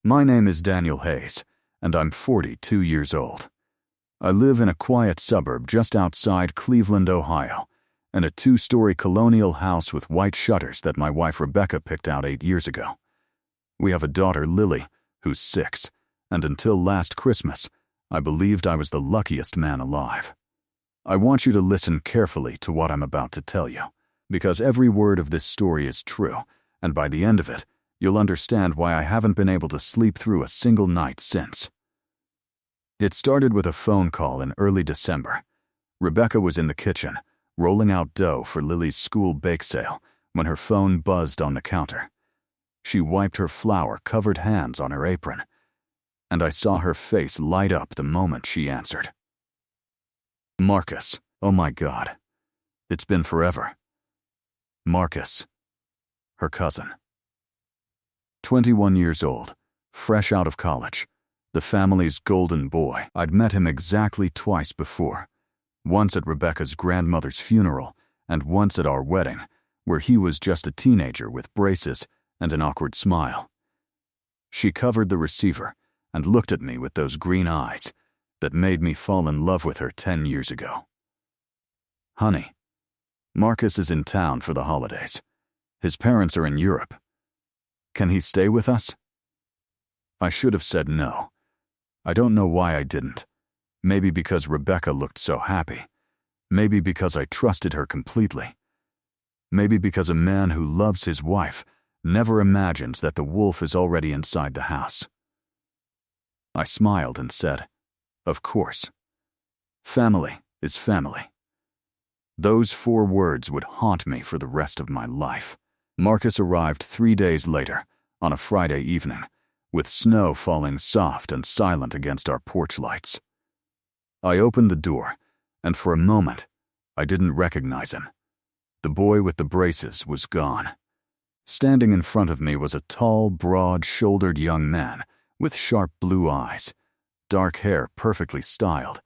My name is Daniel Hayes, and I'm 42 years old. I live in a quiet suburb just outside Cleveland, Ohio, in a 2-story colonial house with white shutters that my wife Rebecca picked out 8 years ago. We have a daughter, Lily, who's 6, and until last Christmas, I believed I was the luckiest man alive. I want you to listen carefully to what I'm about to tell you, because every word of this story is true, and by the end of it, you'll understand why I haven't been able to sleep through a single night since. It started with a phone call in early December. Rebecca was in the kitchen, rolling out dough for Lily's school bake sale, when her phone buzzed on the counter. She wiped her flour-covered hands on her apron, and I saw her face light up the moment she answered. Marcus, oh my God. It's been forever. Marcus, her cousin. 21 years old, fresh out of college, the family's golden boy. I'd met him exactly twice before, once at Rebecca's grandmother's funeral and once at our wedding, where he was just a teenager with braces and an awkward smile. She covered the receiver and looked at me with those green eyes that made me fall in love with her 10 years ago. Honey, Marcus is in town for the holidays. His parents are in Europe. Can he stay with us? I should have said no. I don't know why I didn't. Maybe because Rebecca looked so happy. Maybe because I trusted her completely. Maybe because a man who loves his wife never imagines that the wolf is already inside the house. I smiled and said, of course. Family is family. Those 4 words would haunt me for the rest of my life. Marcus arrived 3 days later, on a Friday evening, with snow falling soft and silent against our porch lights. I opened the door, and for a moment, I didn't recognize him. The boy with the braces was gone. Standing in front of me was a tall, broad-shouldered young man with sharp blue eyes, dark hair perfectly styled,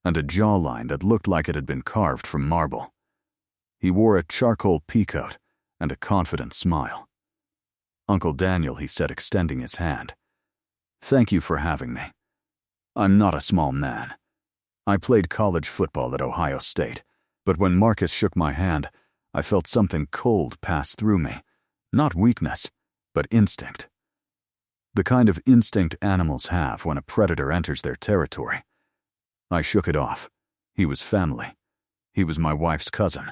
and a jawline that looked like it had been carved from marble. He wore a charcoal peacoat and a confident smile. Uncle Daniel, he said, extending his hand. Thank you for having me. I'm not a small man. I played college football at Ohio State, but when Marcus shook my hand, I felt something cold pass through me. Not weakness, but instinct. The kind of instinct animals have when a predator enters their territory. I shook it off. He was family. He was my wife's cousin.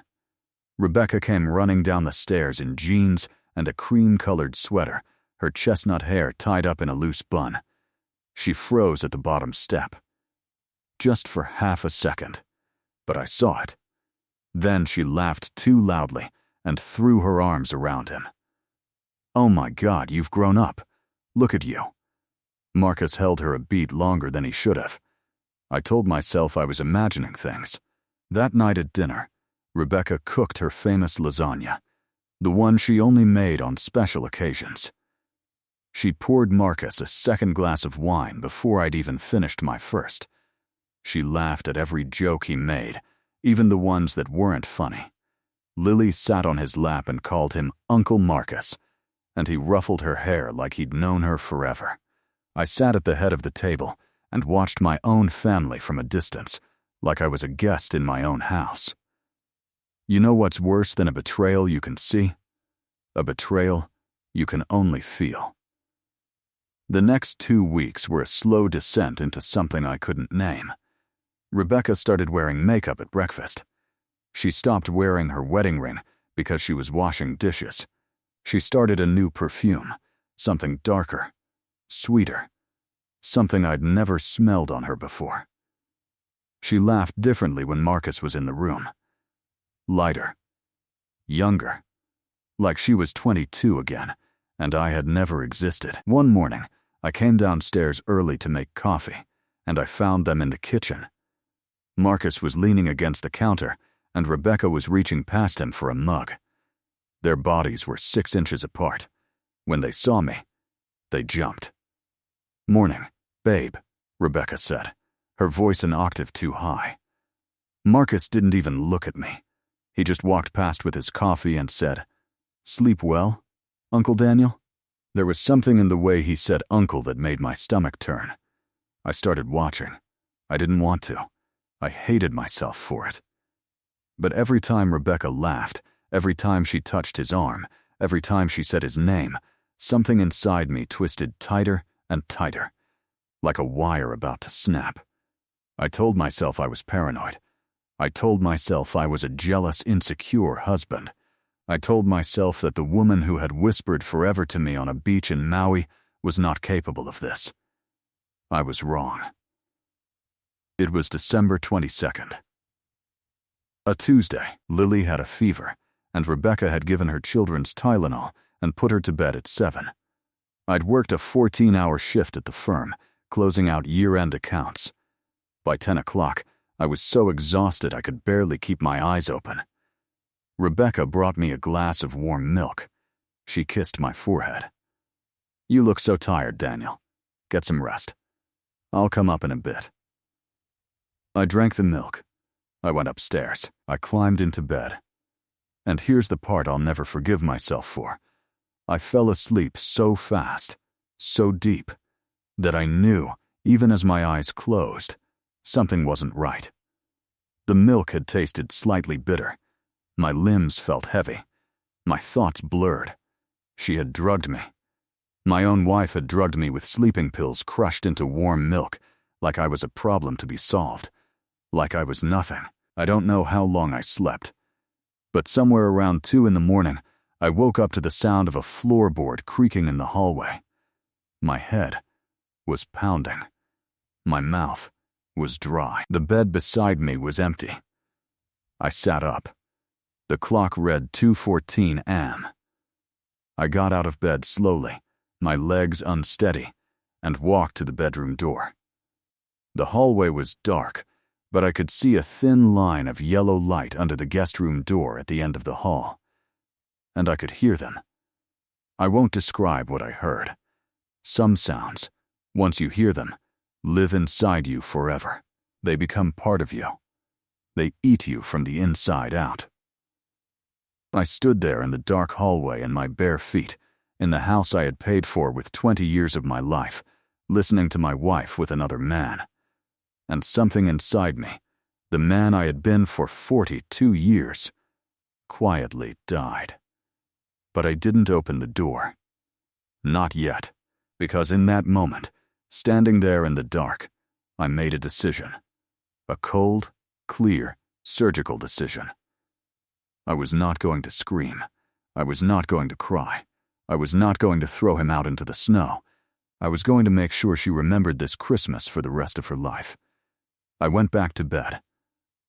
Rebecca came running down the stairs in jeans and a cream-colored sweater, her chestnut hair tied up in a loose bun. She froze at the bottom step. Just for half a second, but I saw it. Then she laughed too loudly and threw her arms around him. Oh my God, you've grown up. Look at you. Marcus held her a beat longer than he should have. I told myself I was imagining things. That night at dinner, Rebecca cooked her famous lasagna, the one she only made on special occasions. She poured Marcus a second glass of wine before I'd even finished my first. She laughed at every joke he made, even the ones that weren't funny. Lily sat on his lap and called him Uncle Marcus, and he ruffled her hair like he'd known her forever. I sat at the head of the table and watched my own family from a distance, like I was a guest in my own house. You know what's worse than a betrayal you can see? A betrayal you can only feel. The next 2 weeks were a slow descent into something I couldn't name. Rebecca started wearing makeup at breakfast. She stopped wearing her wedding ring because she was washing dishes. She started a new perfume, something darker, sweeter, something I'd never smelled on her before. She laughed differently when Marcus was in the room. Lighter, younger, like she was 22 again, and I had never existed. One morning, I came downstairs early to make coffee, and I found them in the kitchen. Marcus was leaning against the counter, and Rebecca was reaching past him for a mug. Their bodies were 6 inches apart. When they saw me, they jumped. Morning, babe, Rebecca said, her voice an octave too high. Marcus didn't even look at me. He just walked past with his coffee and said, Sleep well, Uncle Daniel? There was something in the way he said uncle that made my stomach turn. I started watching. I didn't want to. I hated myself for it. But every time Rebecca laughed, every time she touched his arm, every time she said his name, something inside me twisted tighter and tighter, like a wire about to snap. I told myself I was paranoid. I told myself I was a jealous, insecure husband. I told myself that the woman who had whispered forever to me on a beach in Maui was not capable of this. I was wrong. It was December 22nd. A Tuesday. Lily had a fever, and Rebecca had given her children's Tylenol and put her to bed at 7. I'd worked a 14-hour shift at the firm, closing out year-end accounts. By 10 o'clock, I was so exhausted I could barely keep my eyes open. Rebecca brought me a glass of warm milk. She kissed my forehead. "You look so tired, Daniel. Get some rest. I'll come up in a bit." I drank the milk. I went upstairs. I climbed into bed. And here's the part I'll never forgive myself for. I fell asleep so fast, so deep, that I knew, even as my eyes closed, something wasn't right. The milk had tasted slightly bitter. My limbs felt heavy. My thoughts blurred. She had drugged me. My own wife had drugged me with sleeping pills crushed into warm milk, like I was a problem to be solved. Like I was nothing. I don't know how long I slept. But somewhere around 2 in the morning, I woke up to the sound of a floorboard creaking in the hallway. My head was pounding. My mouth was dry. The bed beside me was empty. I sat up. The clock read 2:14 a.m. I got out of bed slowly, my legs unsteady, and walked to the bedroom door. The hallway was dark, but I could see a thin line of yellow light under the guest room door at the end of the hall. And I could hear them. I won't describe what I heard. Some sounds, once you hear them, live inside you forever. They become part of you. They eat you from the inside out. I stood there in the dark hallway in my bare feet, in the house I had paid for with 20 years of my life, listening to my wife with another man. And something inside me, the man I had been for 42 years, quietly died. But I didn't open the door. Not yet, because in that moment, standing there in the dark, I made a decision. A cold, clear, surgical decision. I was not going to scream. I was not going to cry. I was not going to throw him out into the snow. I was going to make sure she remembered this Christmas for the rest of her life. I went back to bed.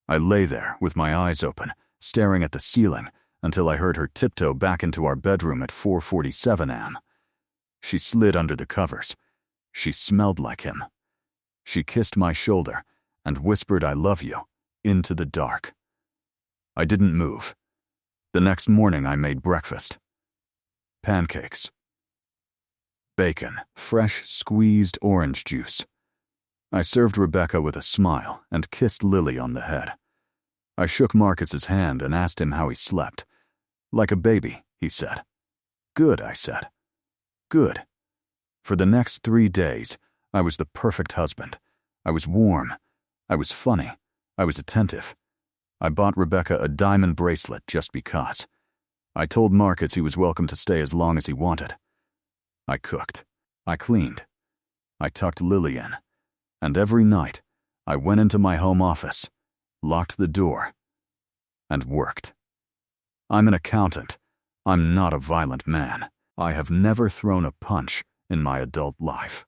I lay there with my eyes open, staring at the ceiling, until I heard her tiptoe back into our bedroom at 4:47 a.m. She slid under the covers. She smelled like him. She kissed my shoulder and whispered "I love you" into the dark. I didn't move. The next morning I made breakfast. Pancakes. Bacon, fresh squeezed orange juice. I served Rebecca with a smile and kissed Lily on the head. I shook Marcus's hand and asked him how he slept. "Like a baby," he said. "Good," I said. "Good." For the next 3 days, I was the perfect husband. I was warm. I was funny. I was attentive. I bought Rebecca a diamond bracelet just because. I told Marcus he was welcome to stay as long as he wanted. I cooked. I cleaned. I tucked Lily in. And every night, I went into my home office, locked the door, and worked. I'm an accountant. I'm not a violent man. I have never thrown a punch in my adult life.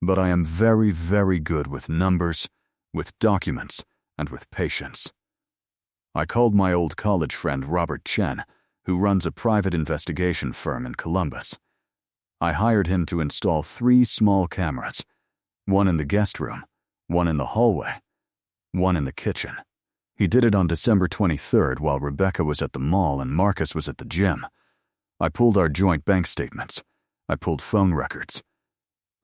But I am very, very good with numbers, with documents, and with patience. I called my old college friend Robert Chen, who runs a private investigation firm in Columbus. I hired him to install 3 small cameras, one in the guest room, one in the hallway, one in the kitchen. He did it on December 23rd while Rebecca was at the mall and Marcus was at the gym. I pulled our joint bank statements. I pulled phone records.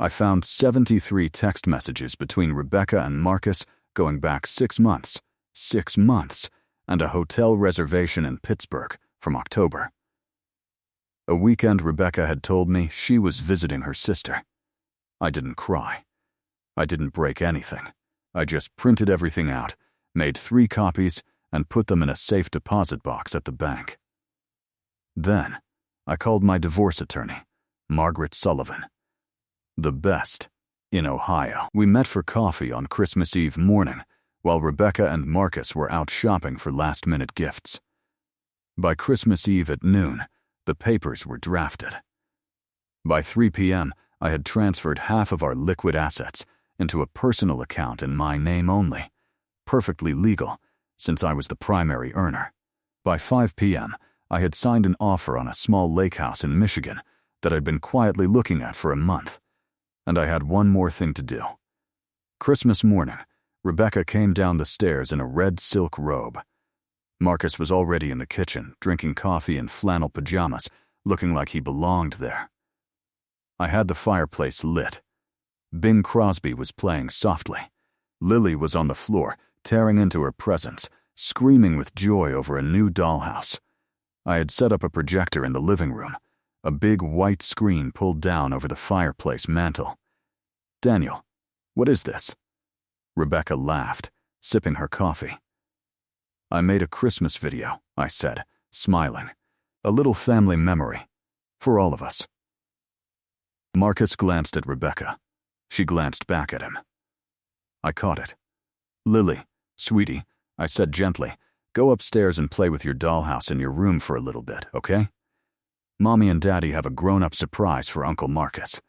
I found 73 text messages between Rebecca and Marcus going back 6 months. 6 months, and a hotel reservation in Pittsburgh from October. A weekend Rebecca had told me she was visiting her sister. I didn't cry. I didn't break anything. I just printed everything out, made 3 copies, and put them in a safe deposit box at the bank. Then, I called my divorce attorney, Margaret Sullivan. The best in Ohio. We met for coffee on Christmas Eve morning, while Rebecca and Marcus were out shopping for last-minute gifts. By Christmas Eve at noon, the papers were drafted. By 3 p.m., I had transferred half of our liquid assets into a personal account in my name only, perfectly legal, since I was the primary earner. By 5 p.m., I had signed an offer on a small lake house in Michigan that I'd been quietly looking at for a month, and I had one more thing to do. Christmas morning, Rebecca came down the stairs in a red silk robe. Marcus was already in the kitchen, drinking coffee in flannel pajamas, looking like he belonged there. I had the fireplace lit. Bing Crosby was playing softly. Lily was on the floor, tearing into her presents, screaming with joy over a new dollhouse. I had set up a projector in the living room, a big white screen pulled down over the fireplace mantel. "Daniel, what is this?" Rebecca laughed, sipping her coffee. "I made a Christmas video," I said, smiling. "A little family memory, for all of us." Marcus glanced at Rebecca. She glanced back at him. I caught it. "Lily, sweetie," I said gently, "go upstairs and play with your dollhouse in your room for a little bit, okay? Mommy and Daddy have a grown-up surprise for Uncle Marcus."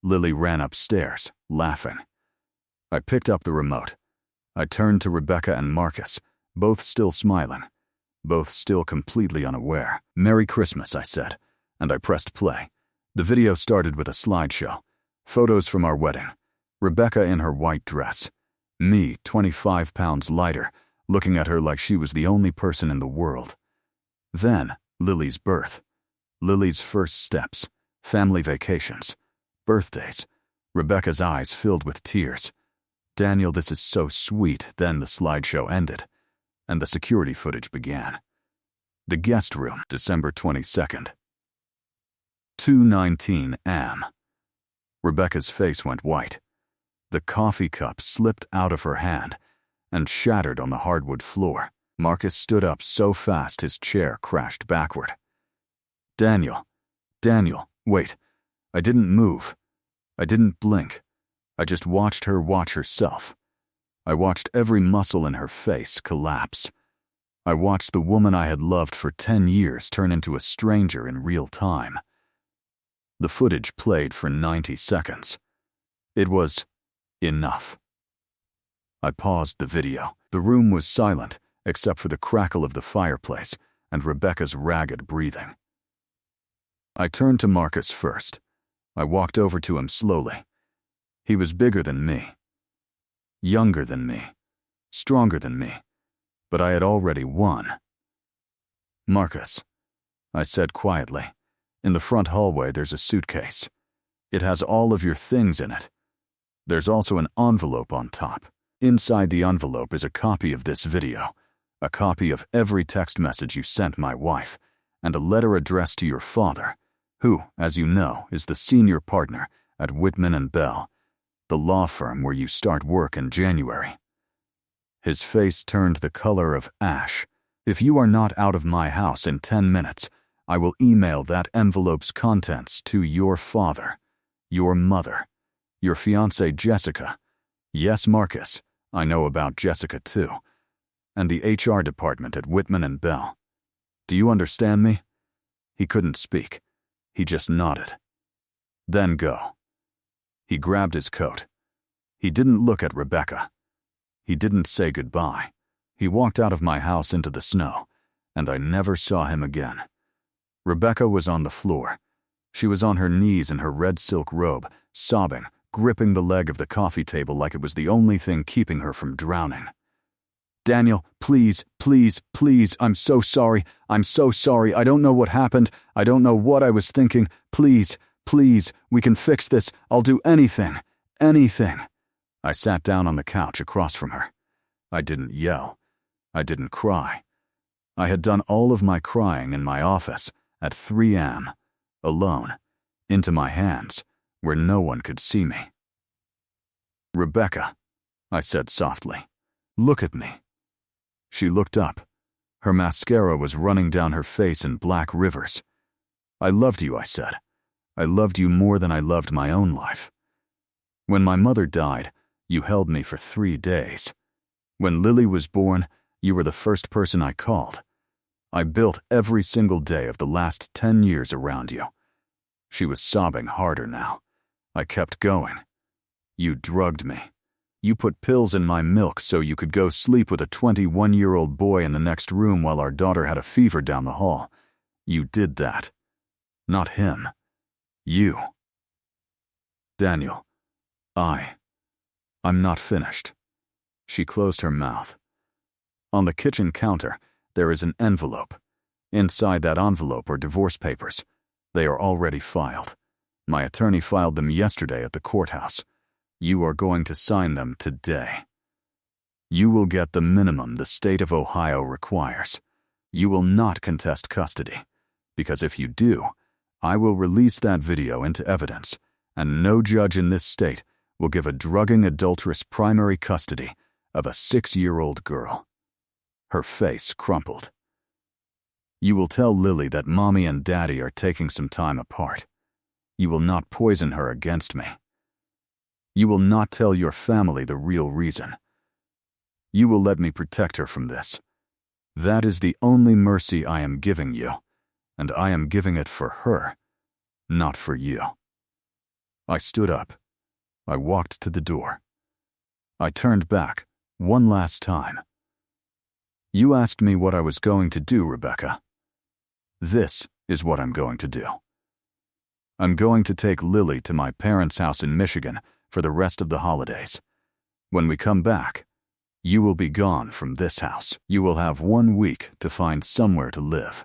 Lily ran upstairs, laughing. I picked up the remote. I turned to Rebecca and Marcus, both still smiling, both still completely unaware. "Merry Christmas," I said, and I pressed play. The video started with a slideshow. Photos from our wedding. Rebecca in her white dress. Me, 25 pounds lighter, looking at her like she was the only person in the world. Then, Lily's birth. Lily's first steps. Family vacations. Birthdays. Rebecca's eyes filled with tears. "Daniel, this is so sweet." Then the slideshow ended, and the security footage began. The guest room, December 22nd. 2:19 am. Rebecca's face went white. The coffee cup slipped out of her hand and shattered on the hardwood floor. Marcus stood up so fast his chair crashed backward. Daniel, wait. I didn't move. I didn't blink. I just watched her watch herself. I watched every muscle in her face collapse. I watched the woman I had loved for 10 years turn into a stranger in real time. The footage played for 90 seconds. It was enough. I paused the video. The room was silent, except for the crackle of the fireplace and Rebecca's ragged breathing. I turned to Marcus first. I walked over to him slowly. He was bigger than me, younger than me, stronger than me, but I had already won. "Marcus," I said quietly, "in the front hallway there's a suitcase. It has all of your things in it. There's also an envelope on top. Inside the envelope is a copy of this video, a copy of every text message you sent my wife, and a letter addressed to your father, who, as you know, is the senior partner at Whitman and Bell, the law firm where you start work in January." His face turned the color of ash. "If you are not out of my house in 10 minutes, I will email that envelope's contents to your father, your mother, your fiancée Jessica. Yes, Marcus, I know about Jessica too, and the HR department at Whitman and Bell. Do you understand me?" He couldn't speak. He just nodded. "Then go." He grabbed his coat. He didn't look at Rebecca. He didn't say goodbye. He walked out of my house into the snow, and I never saw him again. Rebecca was on the floor. She was on her knees in her red silk robe, sobbing, gripping the leg of the coffee table like it was the only thing keeping her from drowning. "Daniel, please, please, please, I'm so sorry. I don't know what happened. I don't know what I was thinking. Please, please, we can fix this. I'll do anything. I sat down on the couch across from her. I didn't yell. I didn't cry. I had done all of my crying in my office at 3 a.m. alone, into my hands, where no one could see me. "Rebecca," I said softly, "look at me." She looked up. Her mascara was running down her face in black rivers. "I loved you," I said. "I loved you more than I loved my own life. When my mother died, you held me for 3 days. When Lily was born, you were the first person I called. I built every single day of the last 10 years around you." She was sobbing harder now. I kept going. "You drugged me. You put pills in my milk so you could go sleep with a 21-year-old boy in the next room while our daughter had a fever down the hall. You did that. Not him. You." "Daniel, I'm not finished." She closed her mouth. "On the kitchen counter, there is an envelope. Inside that envelope are divorce papers. They are already filed. My attorney filed them yesterday at the courthouse. You are going to sign them today. You will get the minimum the state of Ohio requires. You will not contest custody, because if you do, I will release that video into evidence, and no judge in this state will give a drugging adulteress primary custody of a 6-year-old girl." Her face crumpled. "You will tell Lily that Mommy and Daddy are taking some time apart. You will not poison her against me. You will not tell your family the real reason. You will let me protect her from this. That is the only mercy I am giving you, and I am giving it for her, not for you." I stood up. I walked to the door. I turned back, one last time. "You asked me what I was going to do, Rebecca. This is what I'm going to do. I'm going to take Lily to my parents' house in Michigan for the rest of the holidays. When we come back, you will be gone from this house. You will have 1 week to find somewhere to live.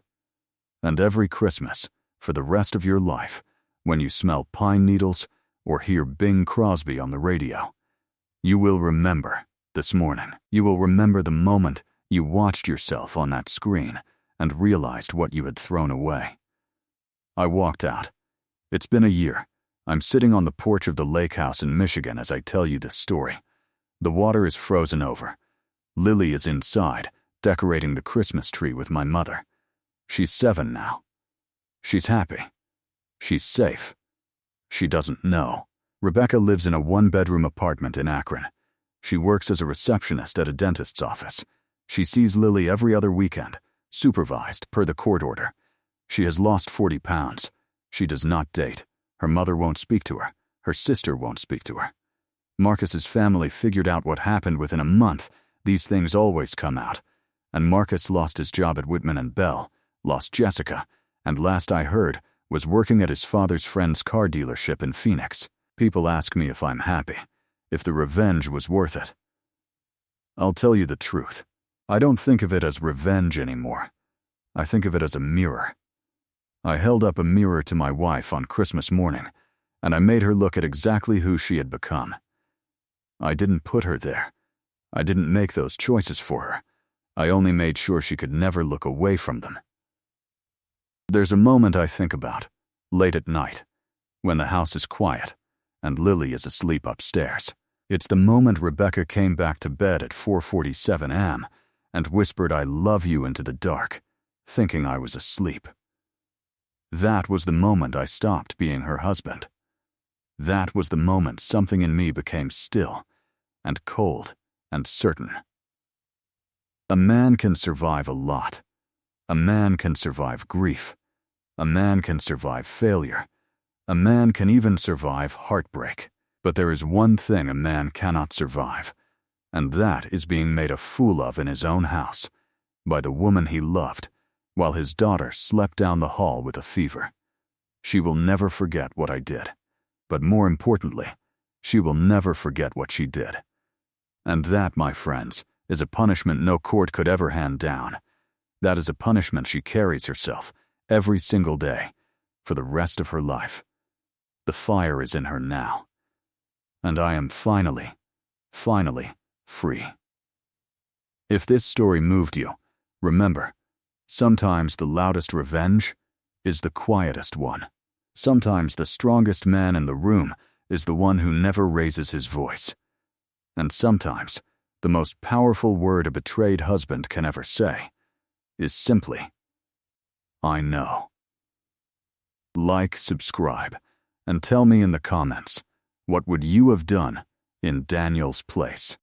And every Christmas, for the rest of your life, when you smell pine needles or hear Bing Crosby on the radio, you will remember this morning. You will remember the moment you watched yourself on that screen and realized what you had thrown away." I walked out. It's been a year. I'm sitting on the porch of the lake house in Michigan as I tell you this story. The water is frozen over. Lily is inside, decorating the Christmas tree with my mother. She's 7 now. She's happy. She's safe. She doesn't know. Rebecca lives in a 1-bedroom apartment in Akron. She works as a receptionist at a dentist's office. She sees Lily every other weekend, supervised per the court order. She has lost 40 pounds. She does not date. Her mother won't speak to her. Her sister won't speak to her. Marcus's family figured out what happened within a month. These things always come out. And Marcus lost his job at Whitman and Bell, lost Jessica, and last I heard, was working at his father's friend's car dealership in Phoenix. People ask me if I'm happy, if the revenge was worth it. I'll tell you the truth. I don't think of it as revenge anymore. I think of it as a mirror. I held up a mirror to my wife on Christmas morning, and I made her look at exactly who she had become. I didn't put her there. I didn't make those choices for her. I only made sure she could never look away from them. There's a moment I think about, late at night, when the house is quiet and Lily is asleep upstairs. It's the moment Rebecca came back to bed at 4:47 a.m. and whispered "I love you" into the dark, thinking I was asleep. That was the moment I stopped being her husband. That was the moment something in me became still and cold and certain. A man can survive a lot. A man can survive grief. A man can survive failure. A man can even survive heartbreak. But there is one thing a man cannot survive, and that is being made a fool of in his own house by the woman he loved while his daughter slept down the hall with a fever. She will never forget what I did, but more importantly, she will never forget what she did. And that, my friends, is a punishment no court could ever hand down. That is a punishment she carries herself every single day for the rest of her life. The fire is in her now. And I am finally free. If this story moved you, remember, sometimes the loudest revenge is the quietest one. Sometimes the strongest man in the room is the one who never raises his voice. And sometimes the most powerful word a betrayed husband can ever say is simply, I know. Like, subscribe, and tell me in the comments, what would you have done in Daniel's place?